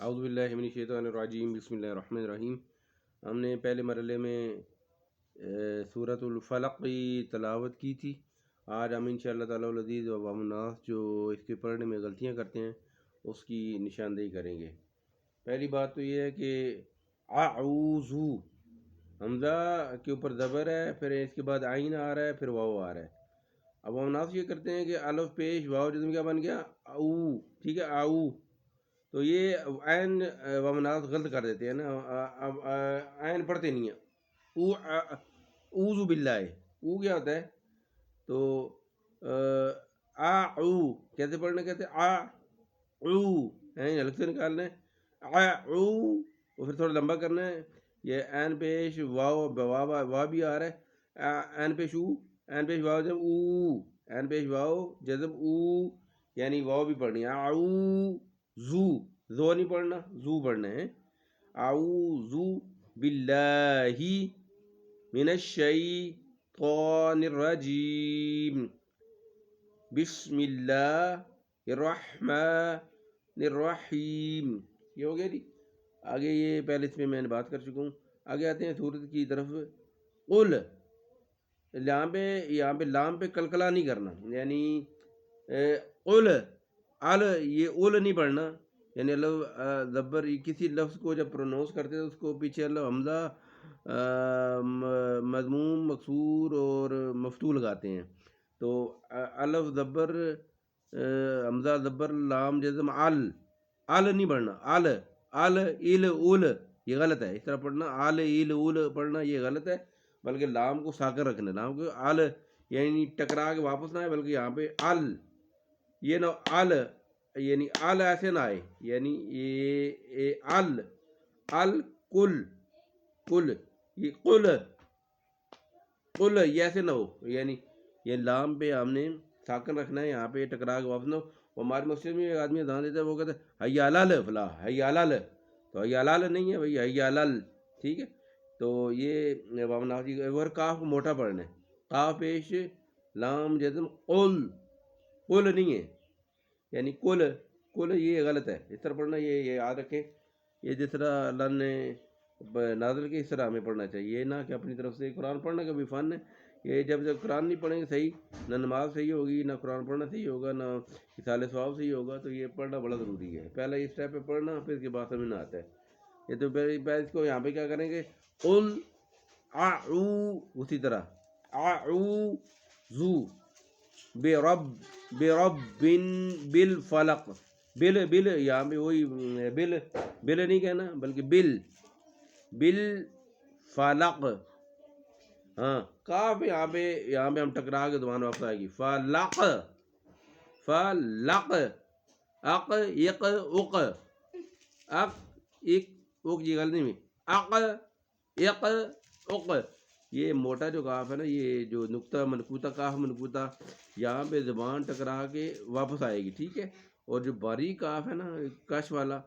اعوذ باللہ من الشیطان الرجیم، بسم اللہ الرحمن الرحیم۔ ہم نے پہلے مرحلے میں سورۃ الفلق کی تلاوت کی تھی۔ آج ہم انشاءاللہ تعالی العزیز و الناس جو اس کے پڑھنے میں غلطیاں کرتے ہیں اس کی نشاندہی کریں گے۔ پہلی بات تو یہ ہے کہ اعوذ حمزہ کے اوپر زبر ہے، پھر اس کے بعد عین آ رہا ہے، پھر واو آ رہا ہے۔ اب ہم ناس یہ کرتے ہیں کہ الف پیش واو جزم کیا بن گیا؟ او، ٹھیک ہے، آؤ، تو یہ عین ومناس غلط کر دیتے ہیں نا، اب عین پڑھتے نہیں ہیں۔ اعوذ باللہ، او کیا ہوتا ہے؟ تو او کیسے پڑھنا؟ کہتے او عین الگ سے نکالنا ہے، او، اور پھر تھوڑا لمبا کرنا ہے۔ یہ عین پیش واو، وا بھی آ رہا ہے، عین پیش او، عین پیش واو جب او، عین پیش واو جزم او، یعنی واو بھی پڑھنی ہے۔ زو نہیں پڑھنا، زو پڑھنا ہے۔ اعوذ باللہ من الشیطان الرجیم، بسم اللہ الرحمن الرحیم۔ یہ ہو گیا جی۔ آگے یہ پہلے اس میں نے بات کر چکا ہوں۔ آگے آتے ہیں سورت کی طرف۔ قل، یہاں پہ لام پہ کلکلا نہیں کرنا، یعنی قل، یہ اول نہیں پڑھنا، یعنی زبر کسی لفظ کو جب پرونونس کرتے ہیں اس کو پیچھے حمزہ مضموم، مکسور اور مفتوح لگاتے ہیں۔ تو الف زبر، حمزہ زبر، لام جزم، ال نہیں پڑھنا، ال ال اول، یہ غلط ہے۔ اس طرح پڑھنا ال اول پڑھنا یہ غلط ہے، بلکہ لام کو ساکن رکھنا، لام کو ال یعنی ٹکرا کے واپس نہ آئے، بلکہ یہاں پہ ال، یہ نہ ال، یعنی ال ایسے نہ آئے، یعنی یہ ال کل، یہ قل یہ ایسے نہ ہو، یعنی یہ لام پہ ہم نے ساکن رکھنا ہے، یہاں پہ ٹکرا کے واپس نہ ہو۔ ہمارے مسجد میں ایک آدمی اذان دیتا ہے، وہ کہتا ہے حی علی الفلاح، حی علی، تو حی علی نہیں ہے بھائی، حی علی، ٹھیک ہے۔ تو یہ اور کاف کو موٹا پڑھنا ہے، کاف پیش لام جزم، قل نہیں ہے، یعنی کل یہ غلط ہے، اس طرح پڑھنا، یہ یاد رکھیں۔ یہ جس طرح اللہ نے نازل کے اس طرح ہمیں پڑھنا چاہیے، یہ نہ کہ اپنی طرف سے۔ قرآن پڑھنا کا بھی فن ہے، یہ جب قرآن نہیں پڑھیں گے صحیح، نہ نماز صحیح ہوگی، نہ قرآن پڑھنا صحیح ہوگا، نہ اصال ثواب صحیح ہوگا۔ تو یہ پڑھنا بڑا ضروری ہے، پہلے اس اسٹیپ پہ پڑھنا، پھر اس کے بعد سمجھ نہ آتا ہے۔ یہ تو پہلے اس کو یہاں پہ کیا کریں گے؟ قل اعو، اسی طرح اعوذ برب بالفلق، بل یہاں پہ وہی بل نہیں کہنا، بلکہ بالفلق۔ ہاں، کاف یہاں پہ ہم ٹکرا کے زبان واپس آئے گی، فلق، اق، یک، اق، یہ غلطی میں، اق، یک، اق، یہ موٹا جو کاف ہے نا، یہ جو نقطہ منقوطہ، کاف منقوطہ، یہاں پہ زبان ٹکرا کے واپس آئے گی، ٹھیک ہے۔ اور جو باریک کاف ہے نا، کش والا،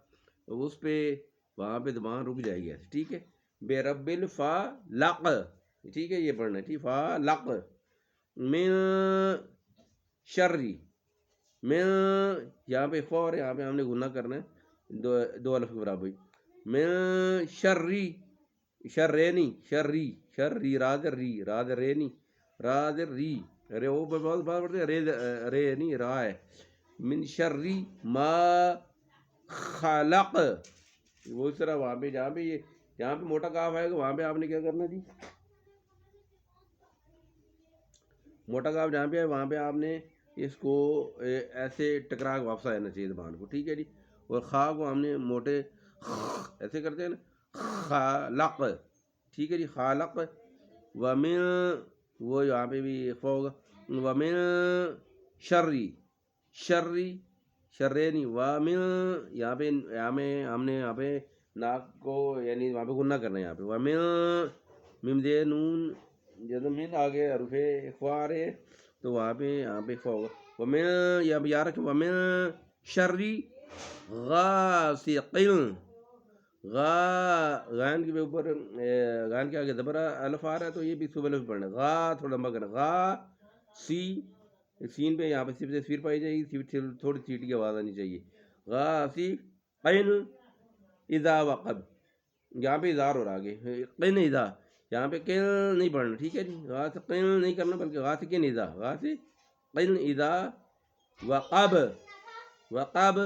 اس پہ وہاں پہ زبان رک جائے گی ایسے، ٹھیک ہے۔ بے رب الفلق، ٹھیک ہے، یہ پڑھنا ہے، ٹھیک، فلق، من شری، من، یہاں پہ فور، یہاں پہ ہم نے گناہ کرنا ہے دو الف کے برابر، من شری، شر نہیں، شری، راز رے نہیں، راز ری، رے وہ بہت بات پڑتے ہیں، رے نہیں، را ہے۔ من شری ما خلق، وہ اس طرح وہاں پہ جہاں پہ موٹا کاف آئے گا وہاں پہ آپ نے کیا کرنا جی؟ موٹا کاف جہاں پہ ہے وہاں پہ آپ نے اس کو ایسے ٹکرا کے واپس آنا چاہیے زبان کو، ٹھیک ہے جی۔ اور خا کو ہم نے موٹے ایسے کرتے ہیں نا، خالق، ٹھیک ہے جی، خالق، ومن، وہ یہاں پہ بھی اخفا ہوگا، ومن شری نہیں، ومن، یہاں پہ ہم نے یہاں پہ ناک کو یعنی وہاں پہ گناہ کرنا ہے، یہاں پہ ومن، میم دے نون جب من آگے حروف اخفا آ رہے ہیں تو وہاں پہ یہاں پہ اخفا ہوگا، ومن، یہاں پہ یاد رکھیں، ومن شری غاسق، غان کے اوپر، غان کے آگے زبر الف آ رہا ہے تو یہ بھی صبح الف پڑھنا ہے، غا تھوڑا لمبا کرنا، غا سین پہ یہاں پہ صرف پائی جائے گی، تھوڑی چیٹی کی آواز آنی چاہیے، غا سی قین، اذا وقب، یہاں پہ اظہار ہو رہا آگے قن اذا، یہاں پہ قن نہیں پڑھنا، ٹھیک ہے جی، غاسقن نہیں کرنا بلکہ غاسقن اذا، غاسقن اذا وقب، وقب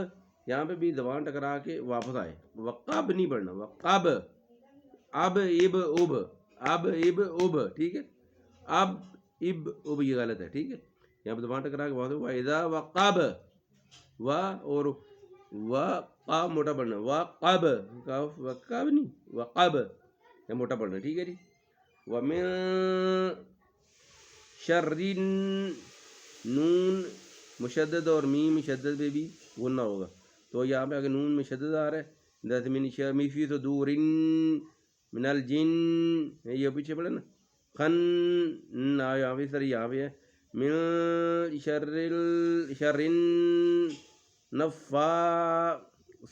یہاں پہ بھی زبان ٹکرا کے واپس آئے، وقب نہیں پڑھنا، وقب، اب اب اب، اب اب اب، ٹھیک ہے، اب اب اب یہ غلط ہے، ٹھیک ہے، یہاں پہ زبان ٹکرا کے واپس اذا وقب، و اور و قاب موٹا پڑھنا، وقب، وقب نہیں وقب، یہ موٹا پڑھنا، ٹھیک ہے جی، ومن شر، نون مشدد اور میم مشدد پہ بھی غنہ ہوگا، تو یہاں پہ اگر نون میں شدد آ رہا ہے جیسے من شر فی صدور من الجن، یہ پیچھے پڑھے نا، خن یہاں پہ سر یہاں پہ ہے من شر نفا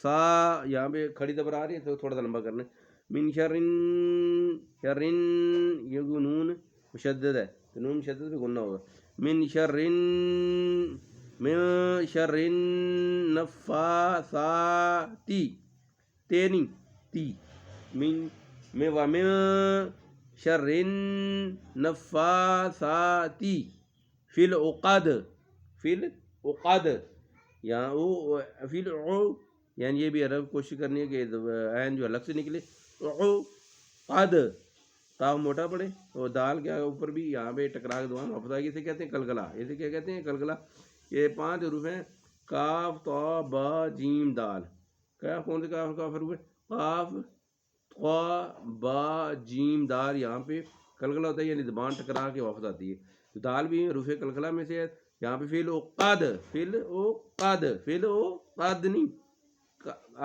سا، یہاں پہ کھڑی زبر آ رہی ہے تو تھوڑا سا لمبا کرنا ہے، من شر یہ نون مشدد ہے تو نون مشدد پہ غنہ ہوگا، من شر نفاساتی، تے نہیں تی، من ومن شر نفاساتی فی العقد، فی العقد، یہاں او فی العو، یعنی یہ بھی عرب کوشش کرنی ہے کہ عین جو الگ سے نکلے، عقد، تاؤ موٹا پڑے اور دال کے اوپر بھی یہاں پہ ٹکرا کے دعا واپس آئے گی، اسے کہتے ہیں کلکلا، اسے کیا کہتے ہیں کلکلا، یہ 5 حروف ہیں، کاف طا با جیم دال، کیا کون سے کاف حروف ہے، کاف طا با جیم دال، یہاں پہ کلکلا ہوتا ہے یعنی زبان ٹکرا کے واپس آتی ہے، دال بھی حروف کلکلا میں سے ہے، یہاں پہ فعل عقد، فعل عقد، فعل عقد نہیں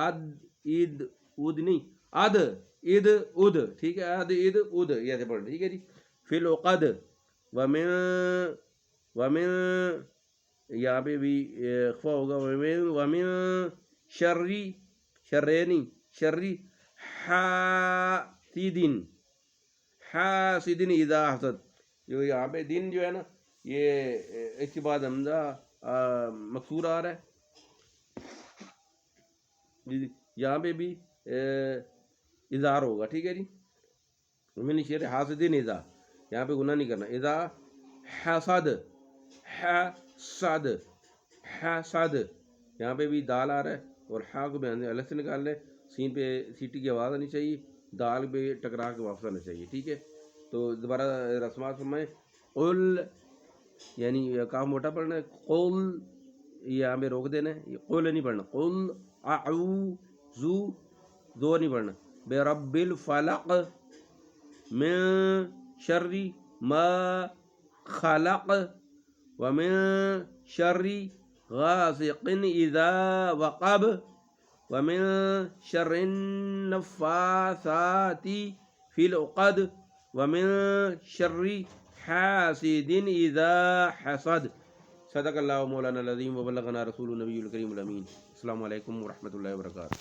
اد عید اد نہیں اد اد اد، ٹھیک ہے، اد اد اد یہ ایسے پڑھ، ٹھیک ہے جی، فی العقد، ومن یہاں پہ بھی اخفا ہوگا، ومن شری، شرینی شری حاسدین، حاسدین اذا حسد، جو یہاں پہ دن جو ہے نا یہ اس کے بعد حمزہ مکسور آ رہا ہے، یہاں پہ بھی اظہار ہوگا، ٹھیک ہے جی، من شر حاسدین اذا، یہاں پہ گناہ نہیں کرنا، اذا حسد، حسد، حسد، یہاں پہ بھی دال آ رہا ہے اور ہا کو بھی الگ سے نکال لیں، سین پہ سیٹی کی آواز آنی چاہیے، دال پہ ٹکرا کے واپس آنا چاہیے، ٹھیک ہے، تو دوبارہ رسمات فرمائیں، قل یعنی کاف موٹا پڑھنا ہے، قل یہاں پہ روک دینا ہے، قل نہیں پڑھنا، قل اعوذ، دو نہیں پڑھنا، برب الفلق من شر ما خلق ومن شر غاسق اذا وقب ومن شر النفاثات فی العقد ومن شر حاسد اذا حسد، صدق اللہ مولانا العظیم وبلغنا رسول النبی الکریم الامین، السلام علیکم ورحمۃ اللہ وبرکاتہ۔